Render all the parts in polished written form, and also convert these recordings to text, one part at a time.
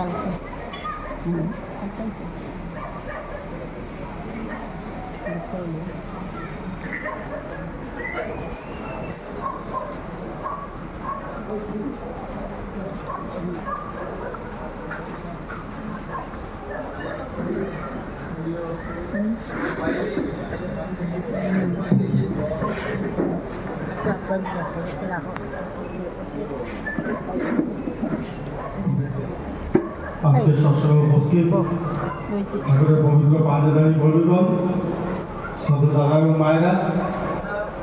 কালকে একটাই ছিল। করলো আজকে সবসময় উপস্থিত ঠাকুরের পবিত্র পাঞ্জাদারি বলুন সত দাদা এবং মায়েরা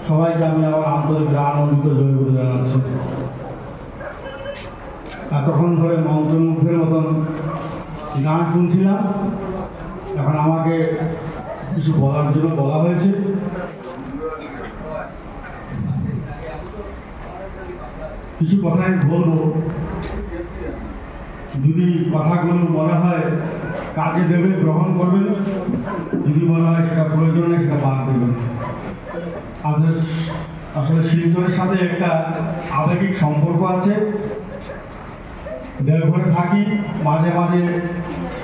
সবাইকে আমি আমার আন্তরিক আনন্দিত জয়গুরু জানাচ্ছি। এতক্ষণ ধরে মন্ত্রমুগ্ধের মতন গান শুনছিলাম, এখন আমাকে কিছু বলার জন্য বলা হয়েছে। কিছু কথাই বলবো, যদি কথাগুলো মনে হয় কাজে দেবে গ্রহণ করবেন, যদি মনে হয় সেটা প্রয়োজন নেই সেটা বাদ দেবেন। আসলে শিলচরের সাথে একটা আবেগিক সম্পর্ক আছে। দেওঘরে থাকি, মাঝে মাঝে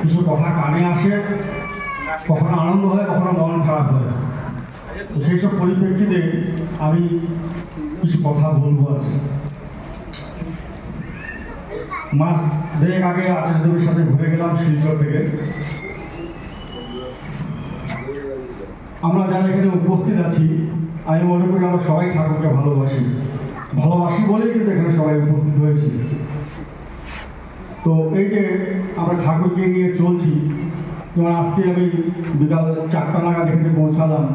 কিছু কথা কানে আসে, কখনো আনন্দ হয় কখনো মন খারাপ হয়। তো সেই সব পরিপ্রেক্ষিতে আমি কিছু কথা বলবো। আর মাস দেড়েক আগে আচার্যদেবের সাথে ঘুরে গেলাম শিলচর থেকে। আমরা যারা এখানে উপস্থিত আছি, আমি মনে করি আমরা সবাই ঠাকুরকে ভালোবাসি বলেই কিন্তু এখানে সবাই উপস্থিত হয়েছি। তো এই যে আমরা ঠাকুরকে নিয়ে চলছি, যেমন আজকে আমি বিকাল 4টা নাগাদ এখানে পৌঁছালাম,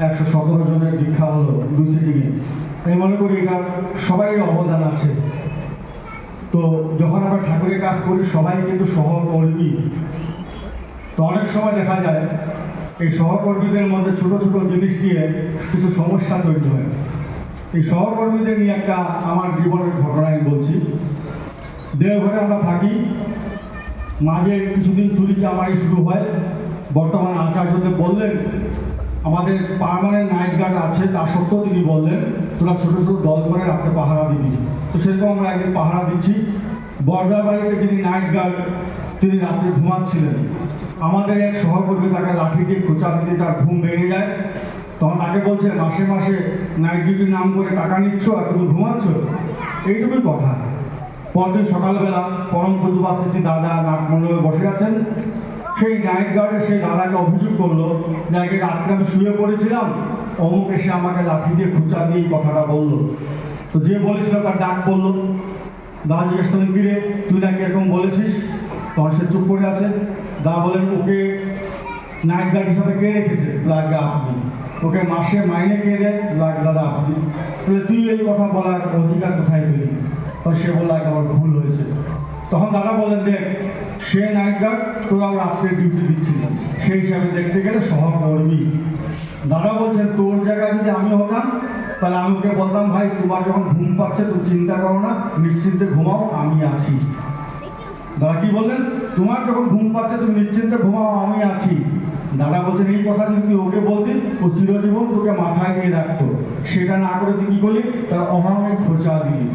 117 জনের দীক্ষা হলো 2 সিটিংয়ে। আমি মনে করি এটা সবাই অবদান আছে। তো যখন আমরা ঠাকুরের কাজ করি সবাই কিন্তু সহকর্মী। তো অনেক সময় দেখা যায় এই সহকর্মীদের মধ্যে ছোট ছোট জিনিস নিয়ে কিছু সমস্যা তৈরি হয়। এই সহকর্মীদের নিয়ে একটা আমার জীবনের ঘটনাই বলছি। দেওঘরে আমরা থাকি, মাঝে কিছুদিন চুরি চামারি শুরু হয়। বর্তমান আচার্যদেব বললেন আমাদের পার্মানেন্ট নাইট গার্ড আছে, তা সত্ত্বেও তিনি বললেন তোরা ছোট ছোট দল করে রাতে পাহারা দিবি। তো সেরকম আমরা একদিন পাহারা দিচ্ছি। বর্দার বাড়িতে যিনি নাইট গার্ড তিনি রাত্রে ঘুমাচ্ছিলেন। আমাদের এক সহকর্মী তাকে লাঠি দিয়ে খোঁচা দিতে তার ঘুম ভেঙে যায়। তখন তাকে বলছে মাসে মাসে নাইট ডিউটির নাম করে টাকা নিচ্ছ আর তুমি ঘুমাচ্ছ, এইটুকুই কথা। পরদিন সকালবেলা পরম পূজবা শ্রী দাদা নাটমণ্ডলে বসে আছেন। সেই নাইট গার্ডে সেই দাদাকে অভিযোগ করলো যে রাত্রে আমি শুয়ে পড়েছিলাম, অমুক এসে আমাকে লাঠি দিয়ে খোঁচা দিয়ে এই কথাটা বললো। তো যে বলেছিল তার ডাক পড়লো। দাদা জিজ্ঞেস করলেন কিরে তুই নাকি এরকম বলেছিস? তখন সে চুপ করে আছে। দাদা বলেন ওকে নাইট গার্ড হিসাবে কে রেখেছে? লাগে আপনি। ওকে মাসে মাইনে কে দেয়? লাগে দাদা আপনি। তাহলে তুই এই কথা বলার অধিকার কোথায় পেলি? তো সে বলল আমার ভুল হয়েছে। তখন দাদা বলেন দেখ সে নাইট গার্ড, তোরাও রাত্রে ডিউটি দিচ্ছিলাম, সেই হিসাবে দেখতে গেলে সহকর্মী। দাদা বলছেন তোর জায়গায় যদি আমি হতাম তাহলে আমি ওকে বলতাম ভাই তোমার যখন ঘুম পাচ্ছে তুমি চিন্তা করো না, নিশ্চিন্তে ঘুমাও, আমি আছি। দাদা কি বললেন? তোমার যখন ঘুম পাচ্ছে তুমি নিশ্চিন্তে ঘুমাও, আমি আছি। দাদা বলছেন এই কথা যদি তুই ওকে বলতি ও চিরজীবন তোকে মাথায় নিয়ে রাখতো, সেটা না করে তুই কি করলি? তার অভাবে খোঁচা দিলি।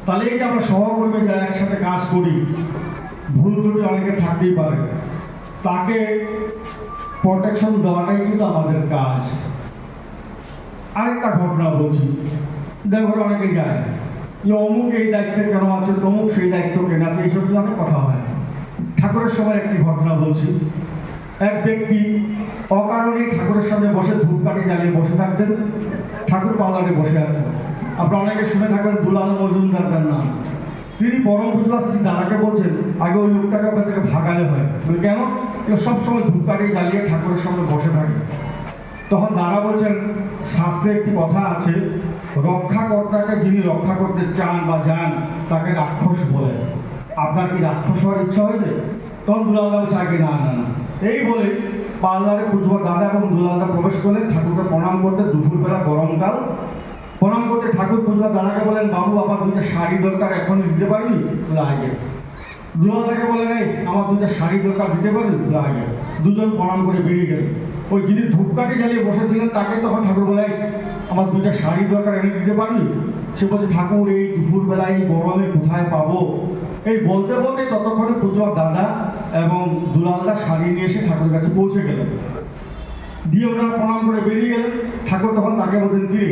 তাহলে এই যে আমরা সহকর্মী যারা একসাথে কাজ করি, ভুল ত্রুটি অনেকে থাকতেই পারে, তাকে প্রোটেকশন দেওয়াটাই কিন্তু আমাদের কাজ। আরেকটা ঘটনা বলছি, দেওঘরে অনেকে যায় যে অমুক এই দায়িত্বে কেন আছে, তমুক সেই দায়িত্ব কেন আছে, এইসব নিয়ে অনেক কথা হয়। ঠাকুরের সময় একটি ঘটনা বলছি। এক ব্যক্তি অকারণেই ঠাকুরের সামনে বসে ধূপকাঠি জ্বালিয়ে বসে থাকতেন। ঠাকুর পার্লারে বসে আছেন। আপনারা অনেকে শুনে থাকবেন দুলাল মজুমদার তার নাম। তিনি পরম পূজা শ্রী দাদাকে বলছেন আগে ওই লোকটাকে আপনার থেকে ভাগালে হয়। কেন? কেউ সবসময় ধূপকাঠি জ্বালিয়ে ঠাকুরের সামনে বসে থাকে। তখন দাদা বলছেন শাস্ত্রে একটি কথা আছে, রক্ষাকর্তাকে যিনি রক্ষা করতে চান বা যান তাকে রাক্ষস বলে। আপনার কি রাক্ষস হওয়ার ইচ্ছা হয়েছে? তখন দুলালদা বলছে আগে না না না। এই বলে পার্লারে পুজোর দাদা এবং দুলালদা প্রবেশ করলেন ঠাকুরকে প্রণাম করতে। দুপুরবেলা গরমকাল, প্রণাম করতে ঠাকুর পুজোর দাদাকে বলেন বাবু আমার 2টা শাড়ি দরকার, এখন দিতে পারবি? বলে আগে। দুলালদাকে বলেন এই আমার 2টা শাড়ি দরকার, দিতে পারবি? বলে আগে। দুজন প্রণাম করে বেরিয়ে গেলেন। ওই যিনি ধূপকাঠি জ্বালিয়ে বসেছিলেন তাকে তখন ঠাকুর বলে আমার 2টা শাড়ি দরকার, এনে দিতে পারবি? সে বলছে ঠাকুর এই দুপুরবেলায় এই গরমে কোথায় পাবো? এই বলতে বলতে ততক্ষণে পুজোর দাদা এবং দুলালদা শাড়ি নিয়ে এসে ঠাকুরের কাছে পৌঁছে গেলেন। দিয়ে ওনারা প্রণাম করে বেরিয়ে গেলেন। ঠাকুর তখন তাকে বলতেন, কি রে,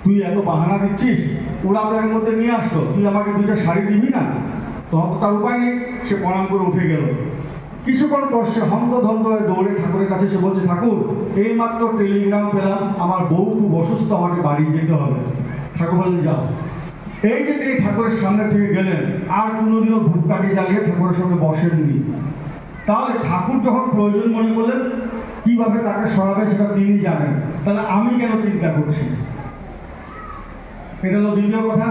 তুই এত বাহানা দিচ্ছিস, ওরা আপনার মধ্যে নিয়ে আসতো, তুই আমাকে দুইটা শাড়ি দিবি না? তখন তো তার উপায় নেই, সে প্রণাম করে উঠে গেল। কিছুক্ষণ পর সে হন্তদন্ত হয়ে দৌড়ে ঠাকুরের কাছে এসে বলছে, ঠাকুর এইমাত্র টেলিগ্রাম পেলাম, আমার বউ খুব অসুস্থ, আমাকে বাড়ি যেতে হবে। ঠাকুর বললেন, যাও। এই যে তিনি ঠাকুরের সামনে থেকে গেলেন, আর কোনোদিনও ধূপকাঠি জ্বালিয়ে ঠাকুরের সঙ্গে বসেননি। তাহলে ঠাকুর যখন প্রয়োজন মনে করলেন, কিভাবে তাকে সরাবে সেটা তিনি জানেন, তাহলে আমি কেন চিন্তা করছি? এটা হলো দ্বিতীয় কথা।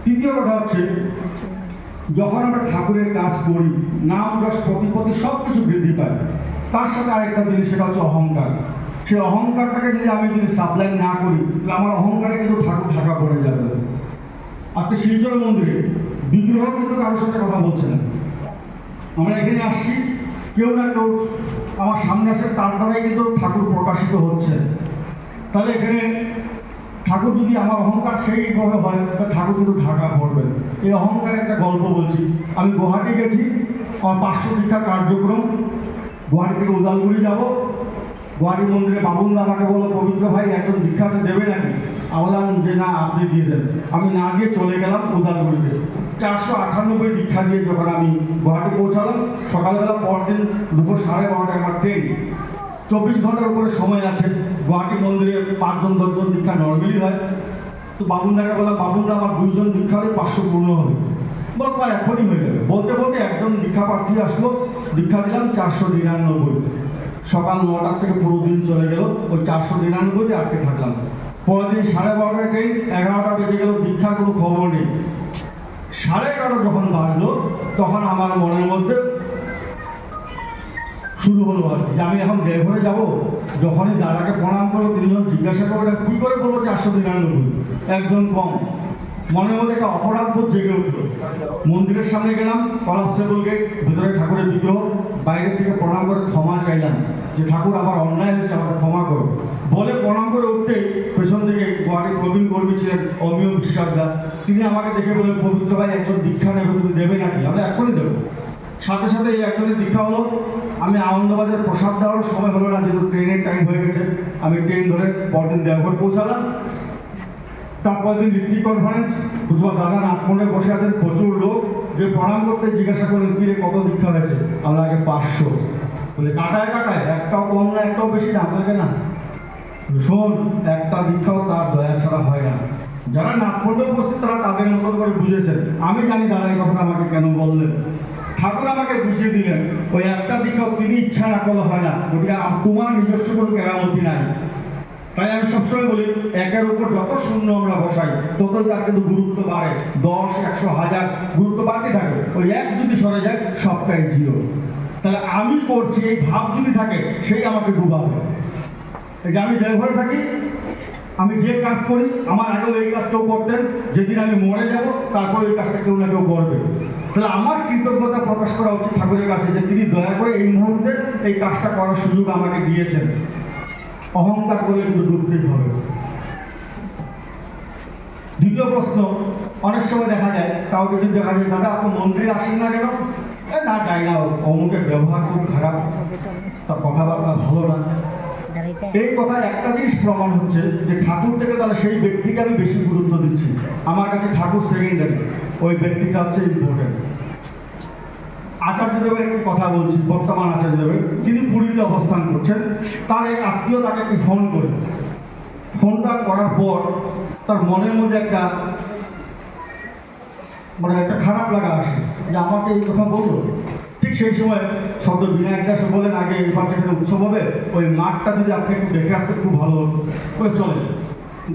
তৃতীয় কথা হচ্ছে, যখন আমরা ঠাকুরের কাজ করি, নাম যশ প্রতিপত্তি সব কিছু বৃদ্ধি পায়, তার সাথে আরেকটা জিনিস, সেটা হচ্ছে অহংকার। সেই অহংকারটাকে আমি যদি সাপ্লাই না করি, তাহলে আমার অহংকারে কিন্তু ঠাকুর ঢাকা পড়ে যাবে। আজকে শিলচর মন্দিরে বিগ্রহ কিন্তু কারোর সাথে কথা বলছে না। আমরা এখানে আসছি, কেউ না কেউ আমার সামনে আসে, তার দ্বারাই কিন্তু ঠাকুর প্রকাশিত হচ্ছে। তাহলে এখানে ঠাকুর যদি আমার অহংকার সেইভাবে হয়, তাহলে ঠাকুর কিন্তু ঢাকা পড়বে। এই অহংকারের একটা গল্প বলছি। আমি গুয়াহাটি গেছি, আমার 500 দীক্ষা কার্যক্রম। গুয়াহাটি থেকে উদালগুড়ি যাব। গুয়াহাটি মন্দিরে বাবুন্দা আমাকে বললো, পবিত্র ভাই একজন দীক্ষা আছে, দেবে নাকি? আমি বললাম যে না, আপনি দিয়ে দেন। আমি না দিয়ে চলে গেলাম উদালগুড়িতে। 498 দীক্ষা দিয়ে যখন আমি গুয়াহাটি পৌঁছালাম, সকালবেলা পরদিন দুপুর 12:30টায় আমার ট্রেন। 24 ঘন্টার উপরে সময় আছে। গুয়াহাটি মন্দিরে 5জন-10 জন দীক্ষা নর্মালি হয়। তো বাবুন্দাকে বললাম, বাবুন্দা আমার 2 জন দীক্ষা হলে 500 পূর্ণ হবে। বলতো এখনই হয়ে যাবে। বলতে বলতে একজন দীক্ষা প্রার্থী আসলো, দীক্ষা দিলাম 499। সকাল 9টা থেকে পুরো দিন চলে গেল, ওই 499-তে আটকে থাকলাম। পরের দিন 12:30টায় ট্রেন, 11টা বেজে গেল, দীক্ষার কোনো খবর নেই। 11:30 যখন বাজলো, তখন আমার মনের মধ্যে শুরু হলো আর যে আমি এখন দেওঘরে যাবো। যখনই দাদাকে প্রণাম করবো, তিনি যখন জিজ্ঞাসা করবেন কী করে বলবো 499, একজন কম। মনের মধ্যে একটা অপরাধ বোধ জেগে উঠলো। মন্দিরের সামনে গেলাম, কলাপসেবল গেট, ভিতরে ঠাকুরের বিগ্রহ। বাইরে থেকে প্রণাম করে ক্ষমা চাইলাম যে ঠাকুর আমার অন্যায় হয়েছে, আমাকে ক্ষমা করো বলে প্রণাম করে উঠতে পেছন থেকে গুয়াহাটির প্রবীণ কর্মী ছিলেন অমিয় বিশ্বাসদা। তিনি আমাকে দেখে বললেন, পবিত্র ভাই একজন দীক্ষা নেবে, তুমি দেবে নাকি? আমরা এখনই দেবো। সাথে সাথে এই একজনের দীক্ষা হলো। আমি আনন্দবাজার প্রসাদ দেওয়ার সময় হলো না, যেহেতু ট্রেনের টাইম হয়ে গেছে। আমি ট্রেন ধরে পরদিন দেওঘর পৌঁছালাম। তারপর দিন ঋত্বিক কনফারেন্স, বুঝবার দাদা নাটমন্ডে বসে আছেন, প্রচুর লোক। যে প্রণাম করতে জিজ্ঞাসা করলেন, কি রে কত দীক্ষা হয়েছে? আমরা আগে 500। বলে কাটায় কাটায়, একটাও কম না একটাও বেশি না। বলবে না, শোন, একটা দীক্ষাও তার দয়া ছাড়া হয় না। যারা নাটমন্ডে উপস্থিত তারা তাদের মতো করে বুঝেছেন। আমি জানি দাদা এই কথাটা আমাকে কেন বললেন। ঠাকুর আমাকে বুঝিয়ে দিলেন, ওই একটা দীক্ষাও তিনি ইচ্ছা না করলে হয় না। ওটা তোমার নিজস্ব কোনো কেরামতি নাই। তাই আমি সবসময় বলি, একের উপর যত শূন্য আমরা বসাই, ততই তার কিন্তু গুরুত্ব বাড়ে। 10, 100, 1000 গুরুত্ব বাড়তে থাকে। ওই এক যদি সরে যায়, সবটাই জিরো। তাহলে আমি করছি এই ভাব যদি থাকে, সেই আমাকে ডুবাবে। এই যে আমি ড্রাইভারে থাকি, আমি যে কাজ করি, আমার আগেও এই কাজটাও করতেন। যেদিন আমি মরে যাব, তারপরে এই কাজটা কেউ না কেউ করবে। তাহলে আমার কৃতজ্ঞতা প্রকাশ করা উচিত ঠাকুরের কাছে, যে তিনি দয়া করে এই মুহূর্তে এই কাজটা করার সুযোগ আমাকে দিয়েছেন। অহংকার করে কিন্তু ডুবতেই হবে। দ্বিতীয় প্রশ্ন, অনেক সময় দেখা যায়, কাউকে যদি দেখা যায়, দাদা আপনি মন্দিরে আসেন না কেন? না যাই না, অমুকের ব্যবহার খুব খারাপ, তার কথাবার্তা ভালো না। এই কথা একটা জিনিস প্রমাণ হচ্ছে যে ঠাকুর থেকে তাহলে সেই ব্যক্তিকে আমি বেশি গুরুত্ব দিচ্ছি। আমার কাছে ঠাকুর সেকেন্ডারি, ওই ব্যক্তিটা হচ্ছে ইম্পর্টেন্ট। আচার্যদেবের একটি কথা বলছি, বর্তমান আচার্যদেবের, তিনি পুরীতে অবস্থান করছেন। তার এক আত্মীয় তাকে একটি ফোন করে, ফোনটা করার পর তার মনের মধ্যে একটা খারাপ লাগা আসে যে আমাকে এই কথা বললো। ঠিক সেই সময় শব্দ বিনায়ক দাস বলেন, আগে এবার যেখানে উৎসব হবে, ওই মাঠটা যদি আপনি একটু দেখে আসতে খুব ভালো হতো। ওই চলে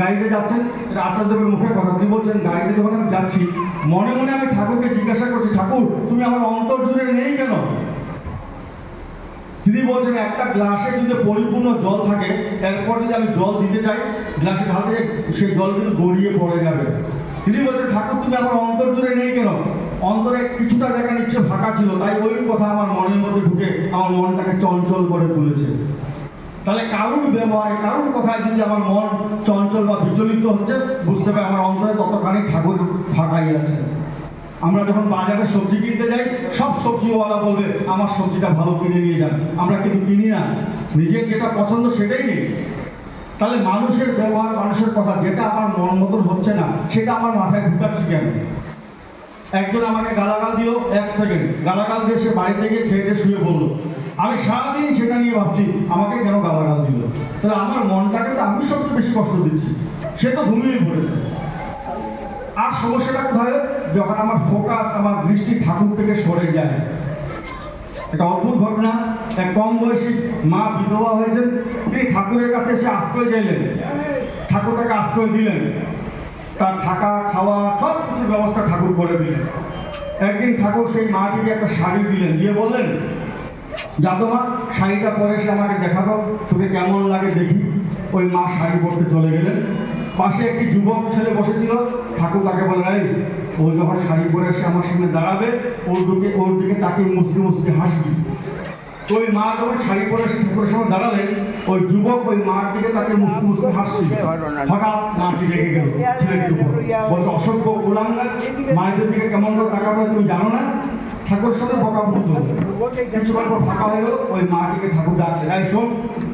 গাড়িতে যাচ্ছেন, এটা আচার্যদেবের মুখের কথা। তিনি বলছেন, গাড়িতে যখন আমি যাচ্ছি, মনে মনে আমি ঠাকুরকে জিজ্ঞাসা করছি, ঠাকুর তুমি আমার অন্তর জুড়ে নেই কেন? তিনি বলছেন, একটা গ্লাসে যদি পরিপূর্ণ জল থাকে, এরপর যদি আমি জল দিতে চাই, গ্লাসে ঢালতে সেই জল কিন্তু গড়িয়ে পড়ে যাবে। তিনি বলছেন, ঠাকুর তুমি আমার অন্তর জুড়ে নেই কেন? অন্তরে কিছুটা জায়গা নিচ্ছে ফাঁকা ছিল, তাই ওই কথা আমার মনের মধ্যে ঢুকে আমার মনটাকে চঞ্চল করে তুলেছে। তাহলে কারুর ব্যবহারে, কারুর কথায় যদি আমার মন চঞ্চল বা বিচলিত হচ্ছে, বুঝতে হবে আমার অন্তরে ততখানি ঠাকুর ফাঁকাই আছে। আমরা যখন বাজারে সবজি কিনতে যাই, সব সবজিওয়ালা বলবে আমার সবজিটা ভালো কিনে নিয়ে যান। আমরা কিন্তু কিনি না, নিজের যেটা পছন্দ সেটাই নিই। তাহলে মানুষের ব্যবহার, মানুষের কথা, যেটা আমার মন মতন হচ্ছে না সেটা আমার মাথায় ঢুকাচ্ছি কেন? একজন আমাকে গালাগাল দিল, 1 সেকেন্ড গালাগাল দিয়ে সে বাড়িতে গিয়ে খেয়ে শুয়ে বললো, আমি সারাদিন সেটা নিয়ে ভাবছি আমাকে কেন গালাগাল দিল। তাহলে আমার মনটাকে তো আমি সবচেয়ে বেশি কষ্ট দিচ্ছি, সে তো ঘুমিয়ে পড়েছে। আর সমস্যাটা কোথায়? যখন আমার ফোকাস, আমার দৃষ্টি ঠাকুর থেকে সরে যায়। একটা অদ্ভুত ঘটনা, এক কম বয়সী মা বিধবা হয়েছেন, তিনি ঠাকুরের কাছে এসে আশ্রয় চাইলেন, ঠাকুর তাকে আশ্রয় দিলেন, তার থাকা খাওয়া সব কিছু ব্যবস্থা ঠাকুর করে দিলেন। একদিন ঠাকুর সেই মাটিকে একটা শাড়ি দিলেন, দিয়ে বললেন, যা তোমার শাড়িটা পরে এসে আমাকে দেখাবো, তোকে কেমন লাগে দেখি। ওই মা শাড়ি পরতে চলে গেলেন। পাশে একটি যুবক ছেলে বসেছিল, ঠাকুর তাকে বললেন, এই ও যখন শাড়ি পরে এসে আমার সামনে দাঁড়াবে, ওর দিকে তাকে মুসকে মুসকে হাসবি। তো ওই মা যখন শাড়ি পরে এসে ঠাকুরের সামনে দাঁড়ালেন, ওই যুবক ওই মার দিকে তাকে মুসকে মুসকে হাসছে। হঠাৎ মাটি রেগে গেল ছেলেটির উপর, বলছে, অসভ্য কুলাঙ্গার, মায়ের দিকে কেমন করে তাকাবে তুমি জানো না? ঠাকুর সাথে বকাবকি করবে। কিছুক্ষণ পর ফাঁকা হয়ে গেল, ওই মাটিকে ঠাকুর ডাকলেন, এই শোন,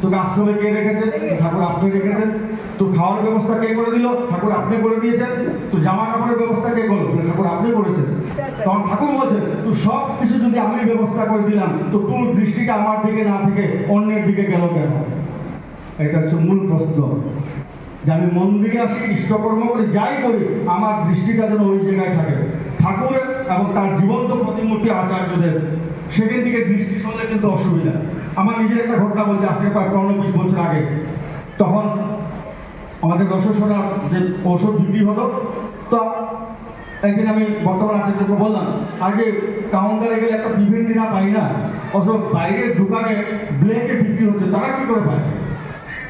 তোকে আশ্রমে কে রেখেছে? ঠাকুর আপনি রেখেছেন। তোর খাওয়ার ব্যবস্থা কে করে দিল? ঠাকুর আপনি করে দিয়েছেন। তোর জামা কাপড়ের ব্যবস্থা কে করলো? ঠাকুর আপনি করেছেন। তখন ঠাকুর বলছে, তুই সব কিছু যদি আমি ব্যবস্থা করে দিলাম, তো তোর দৃষ্টিটা আমার দিকে না থেকে অন্যের দিকে গেল কেন? এটা হচ্ছে মূল প্রশ্ন, যে আমি মন্দিরে আসি, ইষ্টকর্ম করি, যাই করি, আমার দৃষ্টিটা যেন ওই জায়গায় থাকে। ঠাকুরের এবং তার জীবন্ত প্রতিমূর্তি আচার্যদের সেদিন দিকে দৃষ্টি সরলে কিন্তু অসুবিধা। আমার নিজের একটা ঘটনা বলছে, আজকে প্রায় 15-20 বছর আগে। তখন আমাদের দর্শনার যে ওষুধ বিক্রি হতো, তো একদিন আমি বর্তমান আচার্যকে বললাম, আগে কাউন্টারে গেলে একটা বিভিন্ন না পাই না, অথচ বাইরের দোকানে ব্ল্যাকে বিক্রি হচ্ছে, তারা কি করে পায়?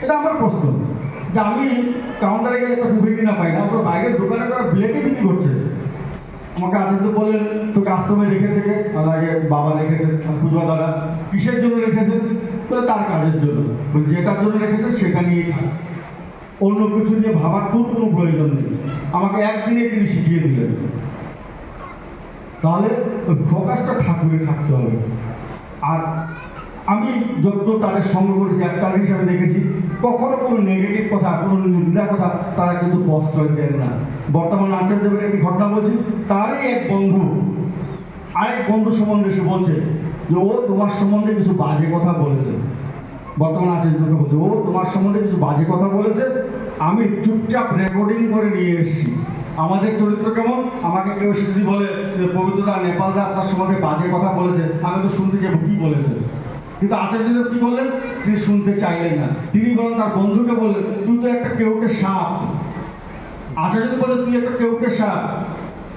এটা আমার প্রশ্ন, যে আমি কাউন্টারে গেলে একটা বিভিন্ন না পাই না, অথচ বাইরের দোকানে তারা ব্ল্যাকে বিক্রি করছে। আমাকে আচার্য বললেন, তোকে আশ্রমে রেখেছে কে? আর আগে বাবা রেখেছে, পুজো দাদা। কিসের জন্য রেখেছেন? তার কাজের জন্য। যেটার জন্য রেখেছে সেটা নিয়েই থাক, অন্য কিছু নিয়ে ভাবার তোর কোনো প্রয়োজন নেই। আমাকে একদিনে তিনি শিখিয়ে দিলেন। তাহলে ওই ফোকাসটা ঠাকুরে থাকতে হবে। আর আমি যত তাদের সঙ্গ করেছি, একটা হিসাবে দেখেছি, কখনো কোনো নেগেটিভ কথা, কোনো নিন্দা কথা তারা কিন্তু প্রশ্রয় দেন না। বর্তমান আচার্যদেবের একটি ঘটনা বলছি, তারই এক বন্ধু আরেক বন্ধু সম্বন্ধে এসে বলছে যে ও তোমার সম্বন্ধে কিছু বাজে কথা বলেছে। বর্তমান আচার্যকে বলছে, ও তোমার সম্বন্ধে কিছু বাজে কথা বলেছে, আমি চুপচাপ রেকর্ডিং করে নিয়ে এসেছি। আমাদের চরিত্র কেমন? আমাকে কেউ যদি বলে যে পবিত্রদা, নেপালদা আপনার সম্বন্ধে বাজে কথা বলেছে, আমি তো শুনতে যাবো কি বলেছে। কিন্তু আচার্যদেব কি বললেন? তিনি শুনতে চাইলেন না। তিনি বলেন তার বন্ধুকে বললেন, তুই তো একটা কেউটে সাপ। আচার্যদেব বললেন, তুই একটা কেউটে সাপ,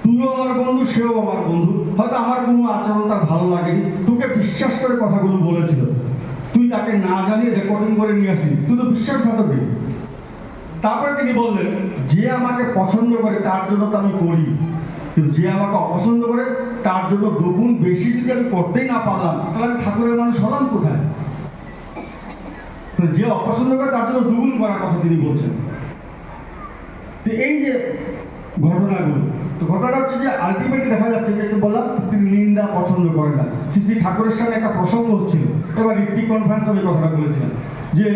তুইও আমার বন্ধু, সেও আমার বন্ধু। হয়তো আমার কোনো আচরণ তার ভালো লাগেনি, তোকে বিশ্বাস করে কথাগুলো বলেছিল, তুই তাকে না জানিয়ে রেকর্ডিং করে নিয়ে আসলি, তুই তো বিশ্বাসঘাতক। তারপরে তিনি বললেন, যে আমাকে পছন্দ করে তার জন্য তো আমি করি, কিন্তু যে আমাকে অপছন্দ করে তার জন্য দুগুণ বেশি যদি আমি করতেই না পারলাম, তাহলে আমি ঠাকুরের মানুষ হলাম কোথায়? যে অপছন্দ করে তার জন্য দুগুণ করার কথা তিনি বলছেন। তো এই যে ঘটনাগুলো, তো ঘটনাটা হচ্ছে যে আলটিমেটলি দেখা যাচ্ছে যে বললাম, তিনি নিন্দা পছন্দ করেন না। শ্রী ঠাকুরের সাথে একটা প্রসঙ্গ হচ্ছিল, এবার ঋত্বিক কনফারেন্স আমি কথাটা বলেছিলাম যে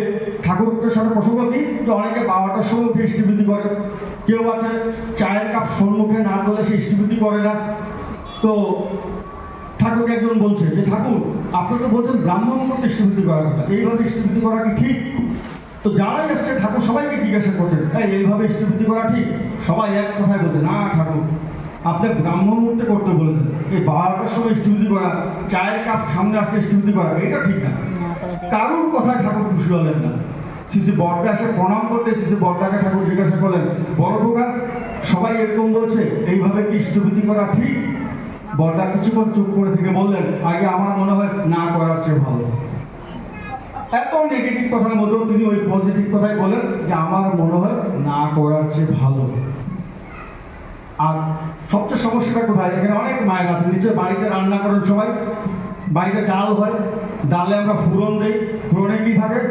ঠাকুরের সাথে প্রসঙ্গ কি, যে অনেকে 12টার সময় উঠে ইষ্টবৃদ্ধি করে, কেউ আছে চায়ের কাপ সম্মুখে না তোলে সে ইষ্টবৃদ্ধি করে না। তো ঠাকুরকে একজন বলছে যে ঠাকুর, আপনি তো বলছেন ব্রাহ্মণ করতে ইষ্টবৃদ্ধি করার কথা, এইভাবে ইষ্টবৃদ্ধি করা কি ঠিক? তো যারাই আসছে ঠাকুর সবাইকে জিজ্ঞাসা করছেন, এইভাবে ইষ্টবৃদ্ধি করা ঠিক? সবাই এক কথায় বলছে, না ঠাকুর, আপনি ব্রাহ্মণ মুহূর্তে করতে বলেছেন, এই 12টার সময় ইষ্টবৃদ্ধি করা, চায়ের কাপ সামনে আসতে ইষ্টবৃদ্ধি করা, এটা ঠিক না। কারোর কথায় ঠাকুর খুশি হলেন না। শ্রী বর্দা এসে প্রণাম করতে, শ্রী বর্দাকে ঠাকুর জিজ্ঞাসা করলেন, বড় খোকা, সবাই এরকম বলছে, এইভাবে কি ইষ্টবৃদ্ধি করা ঠিক? বর্দা কিছুক্ষণ চুপ করে থেকে বললেন, আগে আমার মনে হয় না করার চেয়ে ভালো। এত নেগেটিভ কথার মধ্যেও তিনি ওই পজিটিভ কথাই বলেন যে আমার মনে হয় না করার চেয়ে ভালো। আর সবচেয়ে সমস্যাটা কোথায়? এখানে অনেক মায়ের আছে, নিচে বাড়িতে রান্না করেন সবাই, বাড়িতে ডাল হয়, ডালে আমরা ফোড়ন দিই, ফোড়নে কি থাকে?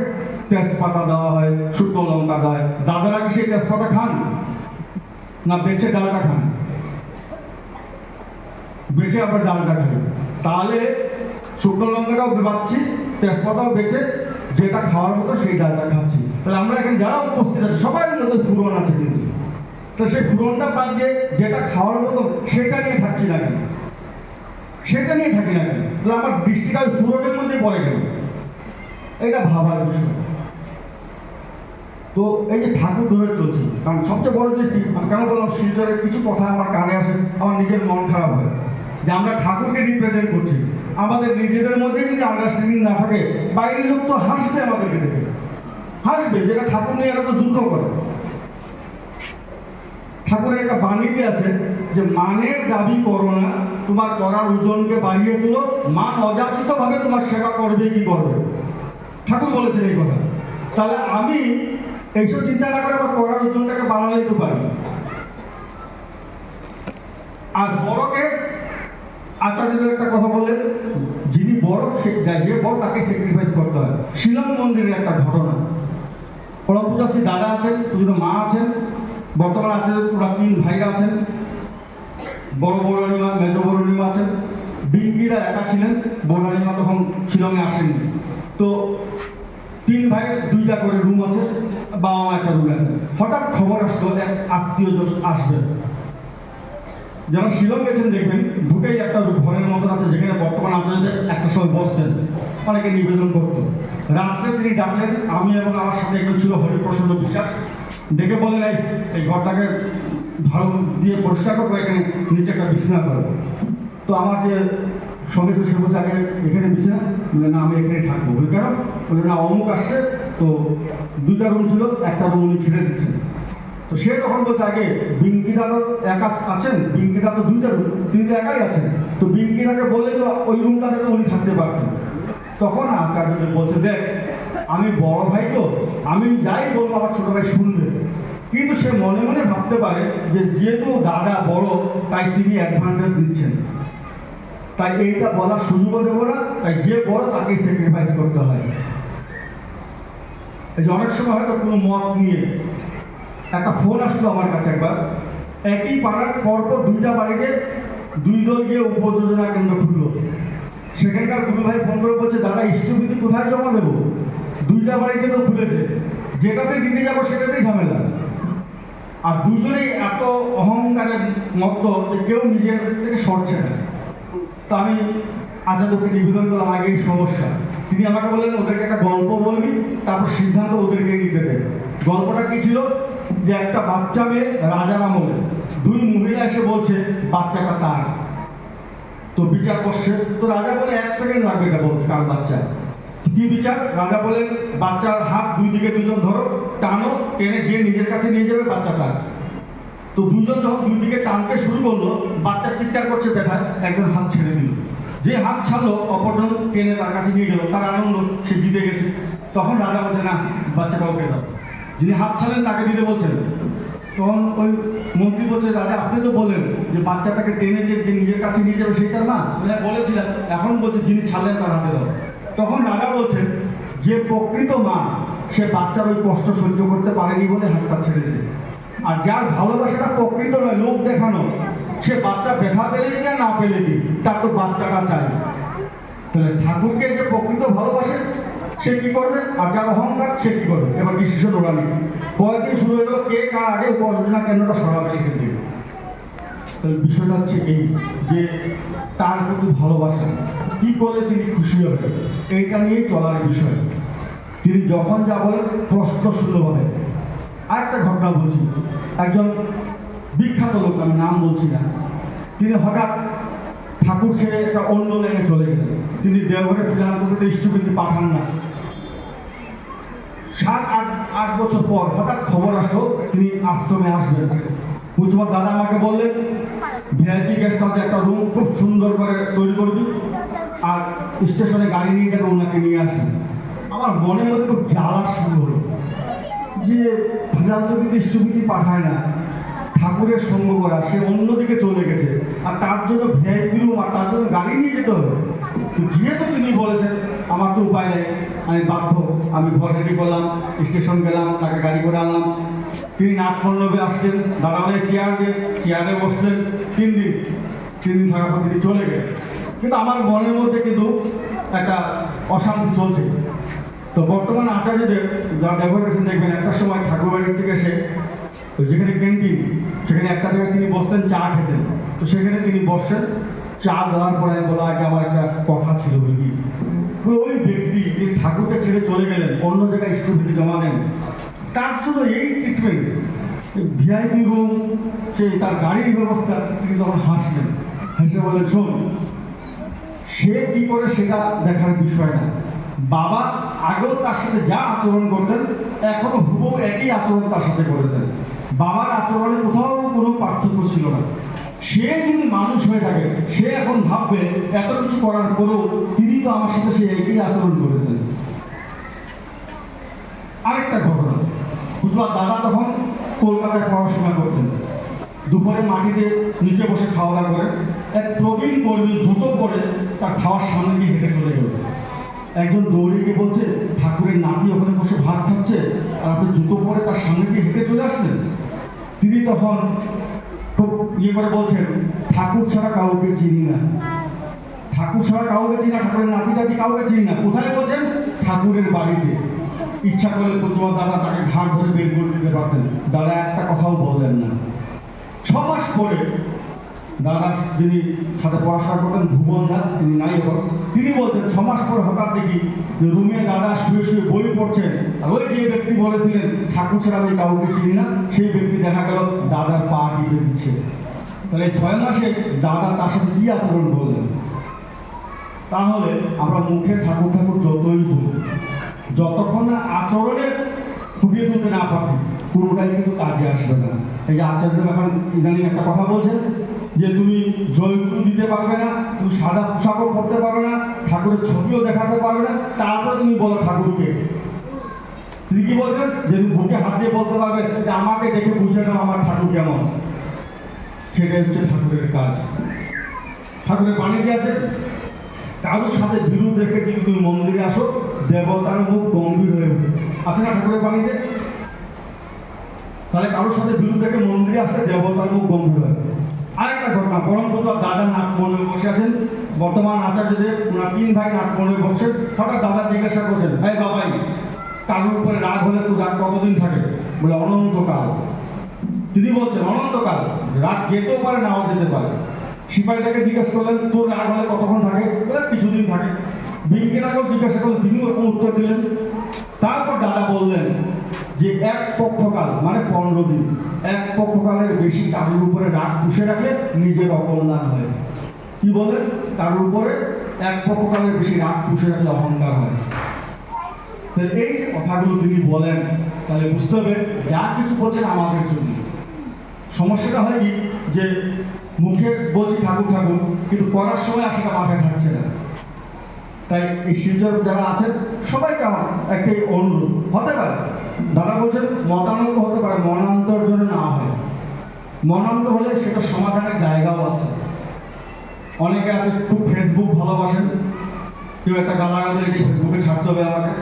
তেজপাতা দেওয়া হয়, শুকনো লঙ্কা দেওয়া হয়। দাদারা কি সেই তেজপাতা খান না বেছে ডালটা খান? বেছে আমরা ডালটা খাই, তাহলে শুকনো লঙ্কাটাও পাচ্ছি, তেজপাতাও বেছে যেটা খাওয়ার মতো সেই ডালটা খাচ্ছি। তাহলে আমরা এখানে যারা উপস্থিত আছে সবাই মধ্যে ফুরন আছে, কিন্তু তো সেই ফুরনটা বাদ দিয়ে যেটা খাওয়ার মতো সেটা নিয়ে থাকছি না কেন, সেটা নিয়ে থাকি না কেন, তাহলে আমার দৃষ্টিটা ওই ফুরনের মধ্যে পড়ে গেল। এটা ভাবার বিষয়। তো এই যে ঠাকুর ধরে চলছি, কারণ সবচেয়ে বড় জিনিস আমি কেন বললাম, শিলচরের কিছু কথা আমার কানে আসে, আমার নিজের মন খারাপ হয় যে আমরা ঠাকুরকে রিপ্রেজেন্ট করছি, আমাদের নিজেদের মধ্যে যদি আন্ডারস্ট্যান্ডিং না থাকে, বাইরের লোক তো হাসবে আমাদেরকে দেখে, হাসবে, যেটা ঠাকুর নিয়ে এরা তো যুদ্ধ করে। ঠাকুরের একটা বাণীতে আছে যে মানের দাবি করো না, তোমার করার ওজনকে বাড়িয়ে তুলো, মান অযাচিত ভাবে তোমার সেবা করবে কি করবে, ঠাকুর বলেছেন এই কথা। তাহলে আমি এইসব চিন্তা না করে আমার করার ওজনটাকে বাড়ালেই তো পারি। আর বড়কে আচার্যদের একটা কথা বললেন, যিনি বড় যে বড় তাকে স্যাক্রিফাইস করতে হয়। শিলং মন্দিরের একটা ঘটনা, পরম পূজাশ্রী দাদা আছেন, পুজোর মা আছেন, বর্তমানে আছে পুরা 3 ভাইরা আছেন, বড় বৌরানিমা, মেজ বৌরানিমা আছেন, বিঙ্গিরা একা ছিলেন, বৌরানিমা তখন শিলংয়ে আসেননি। তো 3 ভাইয়ের 2টা করে রুম আছে, বাবা মা একটা রুমে আছে। হঠাৎ খবর আসলো এক আত্মীয় আসবে। যারা শিলং গেছেন দেখবেন ঢুকেই একটা ঘরের মতন আছে, যেখানে বর্তমান আচার্যদের একটা সময় বসতেন, অনেকে নিবেদন করতো। রাত্রে তিনি ডাকলেন, আমি এবং আমার সাথে একজন ছিল হরিপ্রসন্ন বিশ্বাস, ডেকে বললেন এই ঘরটাকে ভালো দিয়ে পরিষ্কার করবো, এখানে নিচে একটা বিছানা করবো। তো আমার যে সঙ্গে সে বলছে আগে এখানে বিছানা, বলে না আমি এখানে থাকবো। বলে কেন? বলে না অমুক আসছে, তো 2টা রুম ছিল, একটা রুম উনি ছেড়ে দিচ্ছেন। তো সে তখন বলছে আগে বিঙ্কিদা তো একা আছেন, বিঙ্কিদা তো 2টা রুম, তিনি তো একাই আছেন, তো বিঙ্কিদাকে বললে তো ওই রুমটাতে তো উনি থাকতে পারতেন। তখন আচার্য বলছে দেখ আমি বড় ভাই তো, আমি যাই বলবো আমার ছোট ভাই শুনবে, কিন্তু সে মনে মনে ভাবতে পারে যে যেহেতু দাদা বড় তাই তিনি অ্যাডভান্টেজ দিচ্ছেন, তাই এইটা বলার সুযোগও দেবো না, তাই যে বড় তাকে স্যাক্রিফাইস করতে হয়। এই যে অনেক সময় হয়তো কোনো মত নিয়ে একটা ফোন আসলো আমার কাছে একবার, একই পাড়ার পরপর 2টা বাড়িতে 2 দল গিয়ে উপযোজনা কেন্দ্র খুললো। সেখানকার গুরু ভাই ফোন করে বলছে দাদা ইষ্টবিধি কোথায় জমা দেবো, 2টা বাড়িতে তো খুলেছে, যেটাতে দিতে যাবো সেটাতেই ঝামেলা। আর দুজনেই এত অহংকারের মত যে কেউ নিজের থেকে সরছে না। তো আমি আচার্যকে নিবেদন করলাম আগে এই সমস্যা। তিনি আমাকে বললেন ওদেরকে একটা গল্প বলবি, তারপর সিদ্ধান্ত ওদেরকে নিতে দেবে। গল্পটা কি ছিল যে একটা বাচ্চা মেয়ে রাজার আমলে, 2 মহিলা এসে বলছে বাচ্চাটা তার, তো বিচার করছে। তো রাজা বলে 1 সেকেন্ড লাগবে এটা বলতে, কার বাচ্চা কি বিচার? রাজা বলেন বাচ্চার হাত 2 দিকে 2জন ধরো, টানো, টেনে যে নিজের কাছে নিয়ে যাবে বাচ্চাটা। তো 2জন যখন 2 দিকে টানতে শুরু করলো, বাচ্চা চিৎকার করছে ব্যথায়, একজন হাত ছেড়ে দিল, যে হাত ছাড়লো অপরজন টেনে তার কাছে নিয়ে গেল, তার আনন্দ সে জিতে গেছে। তখন রাজা বলছে না বাচ্চাটা ওকে দাও, যিনি হাত ছাড়লেন তাকে দিতে বলছেন। তখন ওই মন্ত্রী বলছে রাজা আপনি তো বলেন যে বাচ্চাটাকে টেনে যে নিজের কাছে নিয়ে যাবে সেই তার মা, বলেছিলেন, এখন বলছে যিনি ছাড়লেন তার হাতে দাও। তখন রাজা বলছেন যে প্রকৃত মা সে বাচ্চার ওই কষ্ট সহ্য করতে পারেনি বলে হাতটা ছেড়েছে, আর যার ভালোবাসাটা প্রকৃত নয় লোক দেখানো, সে বাচ্চা ব্যথা পেলে কি আর না পেলে কি, তার তো বাচ্চাটা চাই। তাহলে ঠাকুরকে যে প্রকৃত ভালোবাসে সে কি করবে, আর যার অহংকার সে কি করবে। এবার ডিসিশন ওরা নেই, কয়েকদিন শুরু হয়ে গেল কে কার আগে উপযোজনা কেন্দ্রটা সরাবে সেখান থেকে। তাহলে বিষয়টা হচ্ছে এই যে তার প্রতি ভালোবাসা কি করলে তিনি খুশি হবে, এইটা নিয়েই চলার বিষয়। তিনি যখন যা বলেন প্রশ্ন শূন্যভাবে। আরেকটা ঘটনা বলছি, একজন বিখ্যাত লোক, আমি নাম বলছি না, তিনি হঠাৎ ঠাকুর ছেড়ে একটা অন্য লাইনে চলে গেলেন। তিনি দেওঘরে ফিলহাল করতে ইষ্টবিধি পাঠান না। 7-8 বছর পর হঠাৎ খবর আসলো তিনি আশ্রমে আসবেন। পুজোর দাদা আমাকে বললেন ভিআইপি গেস্ট হাউসে একটা রুম খুব সুন্দর করে তৈরি করবি, আর স্টেশনে গাড়ি নিয়ে যাবে ওনাকে নিয়ে আসেন। আমার মনের মধ্যে খুব জ্বালা শুরু হলো যে ফিলহাল তো কিন্তু ইষ্টবিধি পাঠায় না, ঠাকুরের সঙ্গ করা, সে অন্যদিকে চলে গেছে, আর তার জন্য ভিআইপি রুম আর তার জন্য গাড়ি নিয়ে যেতে হবে। তো যেহেতু তিনি বলেছেন আমার তো উপায় নেই, আমি বাধ্য, আমি ঘর রেডি করলাম, স্টেশন গেলাম, তাকে গাড়ি করে আনলাম। তিনি নাটমণ্ডপে আসছেন, দাদা চেয়ারে বসলেন 3 দিন। দিন থাকার পর তিনি চলে গেলেন। কিন্তু আমার মনের মধ্যে কিন্তু একটা অশান্তি চলছে। তো বর্তমান আচার্যদের যা ডেকোরেশন দেখবেন, একটা সময় ঠাকুরবাড়ির থেকে এসে তো যেখানে ক্যান্টিন, সেখানে একটা জায়গায় তিনি বসতেন, চা খেতেন। তো সেখানে তিনি বসছেন, চা দেওয়ার পরে বলা আগে আমার একটা কথা ছিল বলি, ওই ব্যক্তি তিনি ঠাকুরকে ছেড়ে চলে গেলেন, অন্য জায়গায় স্টুডেন্ট জমা নেন, তার জন্য এই ট্রিটমেন্ট, ভিআইপি রুম, সেই তার গাড়ির ব্যবস্থা, তিনি তখন হাসলেন, হেসে বলেন, শোন, সে কি করে সেটা দেখার বিষয় না, বাবা আগেও তার সাথে যা আচরণ করতেন এখনো হুবহু একই আচরণ তার সাথে করেছেন। বাবার আচরণে কোথাও কোনো পার্থক্য ছিল না। সে যদি মানুষ হয়ে থাকে, সে এখন ভাববে এত কিছু করার পরেও তিনি তো আমার সাথে সে একই আচরণ করেছেন। আরেকটা ঘটনা, বুঝবার দাদা তখন কলকাতায় পড়াশোনা করতেন। দুপুরে মাটিতে নিচে বসে খাওয়া দাওয়া করে এক প্রবীণ কর্মী জুতো পরে তার খাওয়ার সামনে গিয়ে হেঁটে চলে গেল। একজন দৌড়ে গিয়ে বলছে, ঠাকুরের নাতি ওখানে বসে ভাত খাচ্ছে আর আপনি জুতো পরে তার সামনে গিয়ে হেঁটে চলে আসলেন। তিনি তখন খুব ইয়ে করে বলছেন, ঠাকুর ছাড়া কাউকে চিনি না, ঠাকুর ছাড়া কাউকে চিনি না, ঠাকুরের নাতি টাতি কাউকে চিনি না। কোথায় বলছেন? ঠাকুরের বাড়িতে। ইচ্ছা করলে তোমার দাদা তাকে ঘাট ধরে বের করে দিতে পারতেন, দাদা একটা কথাও বললেন না। 6 মাস পরে দাদা যিনি সাথে পড়াশোনা করতেন, ভুবন দা, তিনি নাই এখন, তিনি বলছেন 6 মাস পরে হঠাৎ দেখি যে রুমে দাদা শুয়ে শুয়ে বই পড়ছেন, আর ওই যে ব্যক্তি বলেছিলেন ঠাকুর ছাড়া আমি কাউকে চিনি না, সেই ব্যক্তি দেখা গেল দাদার পা টিপে দিচ্ছে। তাহলে 6 মাসে দাদা তার সাথে কি আচরণ করলেন? তাহলে আমরা মুখে ঠাকুর ঠাকুর যতই বলি, যতক্ষণ না আচরণে ফুটিয়ে তুলতে না পারি, পুরোটাই কিন্তু কাজে আসবে না। এই যে আচার্য এখন ইদানিং একটা কথা বলছেন যে তুমি জয়গুরু দিতে পারবে না, তুমি সাদা পোশাকও পরতে পারবে না, ঠাকুরের ছবিও দেখাতে পারবে না, তারপরে তুমি বলো ঠাকুরকে। তিনি কি বলছেন? যে তুমি বুকে হাত দিয়ে বলতে পারবে যে আমাকে দেখে বুঝে নাও আমার ঠাকুর কেমন। সেটাই হচ্ছে ঠাকুরের কাজ। ঠাকুরের বাণী কি আছে? কারোর সাথে বিরোধ রেখে যদি তুমি মন্দিরে আসো, দেবতার মুখ গম্ভীর হয়ে উঠে। আছে না ঠাকুরের বাণীতে? তাহলে কারোর সাথে বিরোধ রেখে মন্দিরে আসলে দেবতার মুখ গম্ভীর হয়। আরেকটা ঘটনা, পরমপূজা দাদা নাটমণ্ডপে বসে আছেন, বর্তমান আচার্যদেব ওনার 3 ভাই নাটমণ্ডপে বসছেন। হঠাৎ দাদা জিজ্ঞাসা করছেন, ভাই বাবাই, কারোর উপরে রাগ হলে তো রাগ কতদিন থাকে? বলে অনন্তকাল। তিনি বলছেন অনন্তকাল, রাগ যেতেও পারে, নাও যেতে পারে। সিপাহীটাকে জিজ্ঞাসা করলেন, তোর রাগ হলে কতক্ষণ থাকে? বলে কিছুদিন থাকে। বিজ্ঞানাকেও জিজ্ঞাসা করলেন, তিনিও এরকম উত্তর দিলেন। তারপর দাদা বললেন যে এক পক্ষকাল মানে 15 দিন, এক পক্ষকালের বেশি কারোর উপরে রাগ পুষে রাখলে নিজের অকল্যাণ হয়। কি বলেন? কারোর উপরে এক পক্ষকালের বেশি রাগ পুষে রাখলে অহংকার হয়। তাহলে এই কথাগুলো তিনি বলেন, তাহলে বুঝতে হবে যা কিছু বলছেন আমাদের জন্য। সমস্যাটা হয় কি, যে মুখে বলছি ঠাকুর ঠাকুর, কিন্তু করার সময় আর সেটা মাথায় থাকছে না। তাই এই শিলচর যারা আছেন সবাইকে আমার একটাই অনুরোধ, হতে পারে দাদা বলছেন মতানৈক্য হতে পারে, মনান্তর জন্য না হয়। মনান্তর হলে সেটা সমাধানের জায়গাও আছে। অনেকে আছে খুব ফেসবুক ভালোবাসেন, কেউ একটা গালাগাল দিলে ফেসবুকে ছাড়তে হবে আমাকে,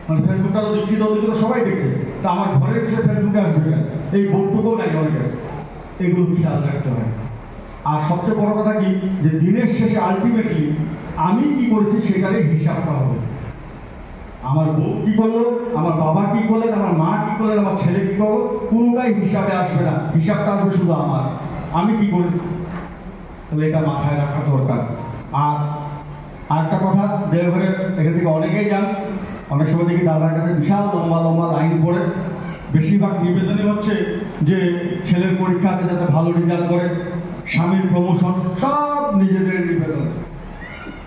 মানে ফেসবুকটা তো দীক্ষিত অধিকৃত সবাই দেখছে, তা আমার ঘরের বিষয়ে ফেসবুকে আসবে কেন? এই বোর্ডটুকুও নাই অনেকে। এগুলো খেয়াল রাখতে হয়। আর সবচেয়ে বড় কথা কি, যে দিনের শেষে আলটিমেটলি আমি কি করেছি সেটারই হিসাবটা হবে। আমার বউ কি করলো, আমার বাবা কি করলেন, আমার মা কি করলেন, আমার ছেলে কি করলো, পুরোটাই হিসাবে আসবে না। হিসাবটা আসবে শুধু আমার, আমি কি করেছি। তাহলে এটা মাথায় রাখা দরকার। আর আরেকটা কথা, দেওঘরে এখান থেকে অনেকেই যান, অনেক সময় দেখি দাদার কাছে বিশাল লম্বা লম্বা লাইন পড়ে। বেশিরভাগ নিবেদনই হচ্ছে যে ছেলের পরীক্ষা আছে যাতে ভালো রেজাল্ট করে, স্বামীর প্রমোশন, সব নিজেদের নিবেদন,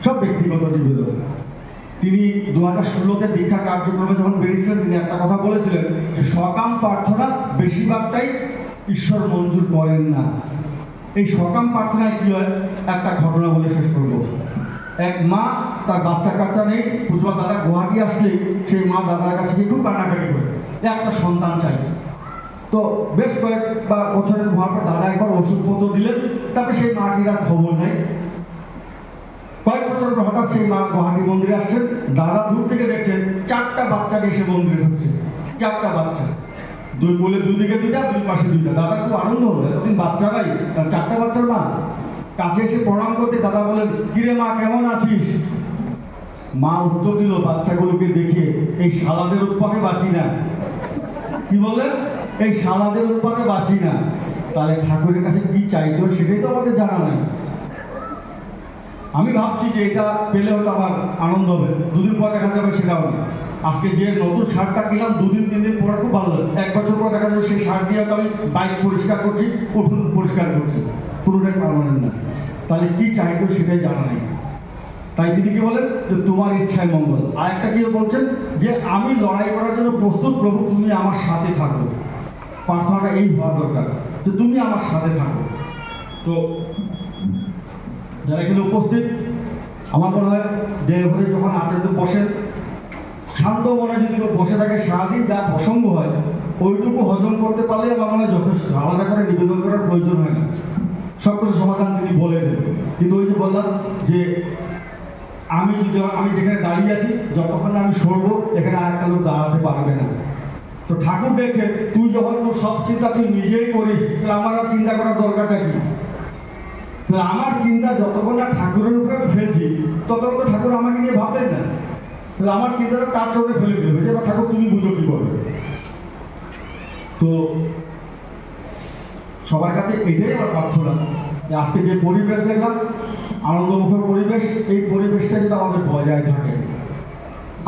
সব ব্যক্তিগত নিবেদন। তিনি 2016-তে দীক্ষা কার্যক্রমে যখন বেরিয়েছিলেন, তিনি একটা কথা বলেছিলেন যে সকাম প্রার্থনা বেশিরভাগটাই ঈশ্বর মঞ্জুর করেন না। এই সকাম প্রার্থনায় কি হয়, একটা ঘটনা বলে শেষ করবো। এক মা, তার বাচ্চা কাচ্চা নেই, পুজোর দাদা গুয়াহাটি আসলেই সেই মা দাদার কাছে গিয়ে খুব কান্নাকাটি করে, একটা সন্তান চাই। তো বেশ কয়েকবার বছরের হওয়ার পর দাদা একবার ওষুধপত্র দিলেন, তারপরে সেই মাটির আর খবর নেই। কয়েক বছর পর হঠাৎ সেই মা গুয়াহাটি মন্দিরে আসছেন, দাদা দূর থেকে দেখছেন 4টা বাচ্চা এসে মন্দিরে ঢুকছে। 4টা বাচ্চা, দুই বলে দুই দিকে 2টা, দুই পাশে 2টা। দাদা খুব আনন্দ হলো, এতদিন বাচ্চা নাই, 4টা বাচ্চার মা। কাছে এসে প্রণাম করতে দাদা বলেন, কিরে মা কেমন আছিস? মা উত্তর দিল বাচ্চাগুলোকে দেখে, এই শালাদের উৎপাতে বাঁচি না। কি বললেন? এই শালাদের উৎপাতে বাঁচি না। তাহলে ঠাকুরের কাছে কি চাইতো সেটাই তো আমাদের জানা নাই। আমি ভাবছি যে এটা পেলে হয়তো আমার আনন্দ হবে, দুদিন পর দেখা যাবে সেটাও না। আজকে যে নতুন শার্টটা কিনলাম, দুদিন 3 দিন পরে খুব ভালো লাগে, 1 বছর পর দেখা যাবে সেই শার্ট দিয়ে হয়তো আমি বাইক পরিষ্কার করছি, উঠোন পরিষ্কার করছি, পুরোটাই পারমানেন্ট না। তাহলে কি চাইতো সেটাই জানা নেই। তাই তিনি কি বলেন যে তোমার ইচ্ছায় মঙ্গল। আর একটা কি বলছেন যে আমি লড়াই করার জন্য প্রস্তুত, প্রভু তুমি আমার সাথে থাকো। প্রার্থনাটা এই হওয়া দরকার যে তুমি আমার সাথে থাকো। তো যারা এখানে উপস্থিত, আমার মনে হয় দেহঘরে যখন আচার্য বসেন, শান্ত মনে যদি কেউ বসে থাকে, সারাদিন যা প্রসঙ্গ হয় ওইটুকু হজম করতে পারলে আমার মনে হয় যথেষ্ট। আলাদা করে নিবেদন করার প্রয়োজন হয় না, সব কিছু সমাধান তিনি বলে দেন। কিন্তু ওই যে বললাম যে আমি যেখানে দাঁড়িয়ে আছি, যতক্ষণ না আমি সরবো এখানে আর একটা লোক দাঁড়াতে পারবে না। তো ঠাকুর দেখছে তুই যখন তোর সব চিন্তা তুই নিজেই করিস, তাহলে আমার আর চিন্তা করার দরকারটা কি? তাহলে আমার চিন্তা যতক্ষণ না ঠাকুরের উপরে আমি ফেলছি, ততক্ষণ তো ঠাকুর আমাকে নিয়ে ভাববেন না। তাহলে আমার চিন্তাটা তার চোখে ফেলে দেবে যে ঠাকুর তুমি বুঝো কি করবে। তো সবার কাছে এটাই আমার প্রার্থনা যে আজকে যে পরিবেশ দেখলাম, আনন্দমুখর পরিবেশ, এই পরিবেশটা যেন আমাদের বজায় থাকে।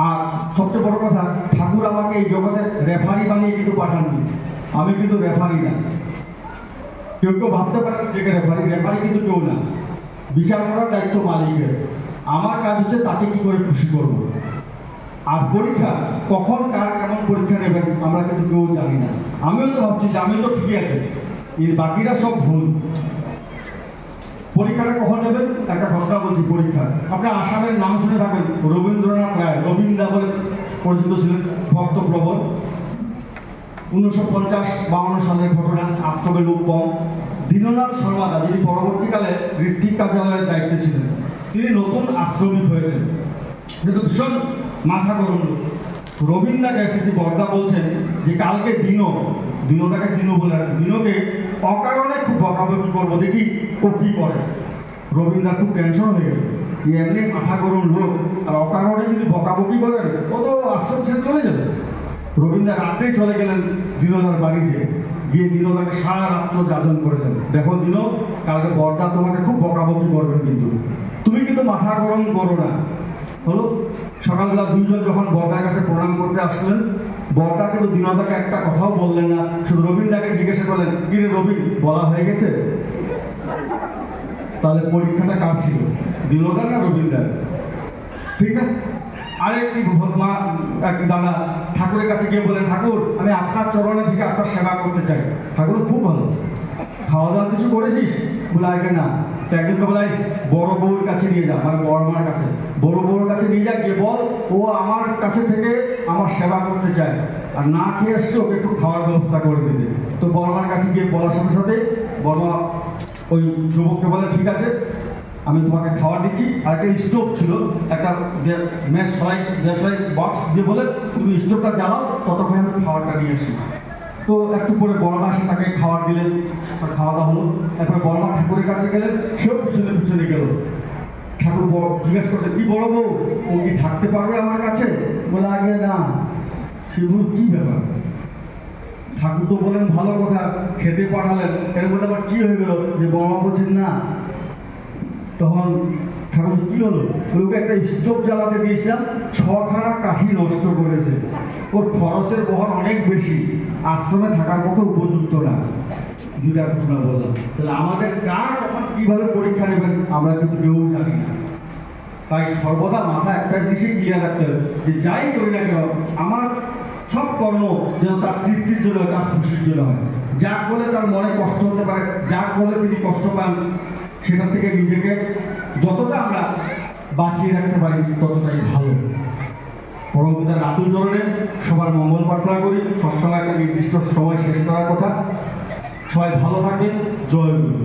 আর সবচেয়ে বড় কথা, ঠাকুর আমাকে এই জগতে রেফারি বানিয়ে কিন্তু পাঠাননি। আমি কিন্তু রেফারি না। কেউ কেউ ভাবতে পারে যে রেফারি কিন্তু কেউ না। বিচার করার দায়িত্ব মালিকের। আমার কাজ হচ্ছে তাকে কি করে খুশি করব। আর পরীক্ষা কখন কার কেমন পরীক্ষা নেবেন আমরা কিন্তু কেউ জানি না। আমিও তো ভাবছি যে আমি তো ঠিক আছে, এর বাকিরা সব ভুল। পরীক্ষাটা কখন নেবেন? একটা ঘটনা বলছি। পরীক্ষা, আপনার আসামের নাম শুনে থাকবেন, রবীন্দ্রনাথ রায়, রবীন্দ্রা বলে পরিচিত ছিলেন, ভক্তপ্রবর। 1950-52 সালের ঘটনা। আশ্রমে লোক কম। দীননাথ শর্মাদা, যিনি পরবর্তীকালে ঋত্বিক কার্যালয়ের দায়িত্বে ছিলেন, তিনি নতুন আশ্রমিক হয়েছেন, কিন্তু ভীষণ মাথা গরম লোক। রবীন্দ্রাকে এসেছি বর্দা বলছেন যে কালকে দিনটাকে দিন বলে, দিনকে অকারণে খুব বকাবকি করবো, দেখি ও কি করে। রবীন্দ্র খুব টেনশন হয়ে গেল, এমনি মাথা গরম লোক, আর অকারণে যদি বকাবকি করেন ও তো আশ্রম ছেড়ে চলে যাবে। রবীন্দ্র রাত্রেই চলে গেলেন দিনদার বাড়িতে, গিয়ে দিনদাকে সারা রাত্র যাজন করেছেন, দেখো দিন, কালকে বর্দা তোমাকে খুব বকাবকি করবেন, কিন্তু তুমি কিন্তু মাথা গরম করো না। হলো সকালবেলা দুইজন যখন বর্দার কাছে প্রণাম করতে আসলেন, বর্দা কিন্তু দিনদাকে একটা কথাও বললেন না, শুধু রবীন্দ্রকে জিজ্ঞাসা করলেন, কি রে রবীন, বলা হয়ে গেছে? তাহলে পরীক্ষাটা কার ছিল, দিনদার না রবীন্দ্র? ঠিক আছে। আরেকটি মা এক দাদা ঠাকুরের কাছে গিয়ে বলেন, ঠাকুর আমি আপনার চরণে থেকে আপনার সেবা করতে চাই। ঠাকুর খুব ভালো, খাওয়া দাওয়া কিছু করেছিস? বলে আগে না। একজনকে বলে বড় বউর কাছে নিয়ে যা, মানে বড় মার কাছে, বড় বউর কাছে নিয়ে যা, গিয়ে বল ও আমার কাছে থেকে আমার সেবা করতে চায়, আর না খেয়ে আসছে ওকে একটু খাওয়ার ব্যবস্থা করে দিতে। তো বড় মার কাছে গিয়ে বলার সাথে সাথে বড় মা ওই যুবককে বলে, ঠিক আছে আমি তোমাকে খাবার দিচ্ছি। আর একটা স্টোভ ছিল, একটা গ্যাসলাই বক্স দিয়ে বলে তুমি স্টোভটা জ্বালাও, ততক্ষণ আমি খাবারটা নিয়ে আসি। তো একটু পরে বড় মা তাকে খাবার দিলেন, খাওয়া দাওয়া হলো। এরপরে বড় মা ঠাকুরের কাছে গেলেন, সেও পিছনে পিছনে গেল। ঠাকুর জিজ্ঞেস করছে, কি বড় বউ, ও কি থাকতে পারবে আমার কাছে? বলে আগে না। সেগুলো কি ব্যাপার? ঠাকুর তো বলেন ভালো কথা, খেতে পাঠালেন, এর মধ্যে আবার কি হয়ে গেল যে বড় মা বলছেন না? তখন ঠাকুর কি হলো? ওকে একটা স্টোভ জ্বালাতে দিয়েছিলাম, 6খানা কাঠি নষ্ট করেছে, ওর খরচের বহর অনেক বেশি, আশ্রমে থাকার মতো উপযুক্ত না। দুটা ঘটনা বললাম। তাহলে আমাদের কার কখন কীভাবে পরীক্ষা নেবেন আমরা কিন্তু কেউ জানি না। তাই সর্বদা মাথা একটা জিনিসই ক্লিয়ার রাখতে হবে যে যাই করি না কেন আমার সব কর্ম যেন তার তৃপ্তির জন্য, তার খুশির জন্য হয়। যা করলে তার মনে কষ্ট হতে পারে, যা করলে তিনি কষ্ট পান, সেখান থেকে নিজেকে যতটা আমরা বাঁচিয়ে রাখতে পারি ততটাই ভালো। পরম পিতার আতুল চরণে সবার মঙ্গল প্রার্থনা করি। সবসময় একটা নির্দিষ্ট সময় শেষ করার কথা। সবাই ভালো থাকবেন। জয় গুরু।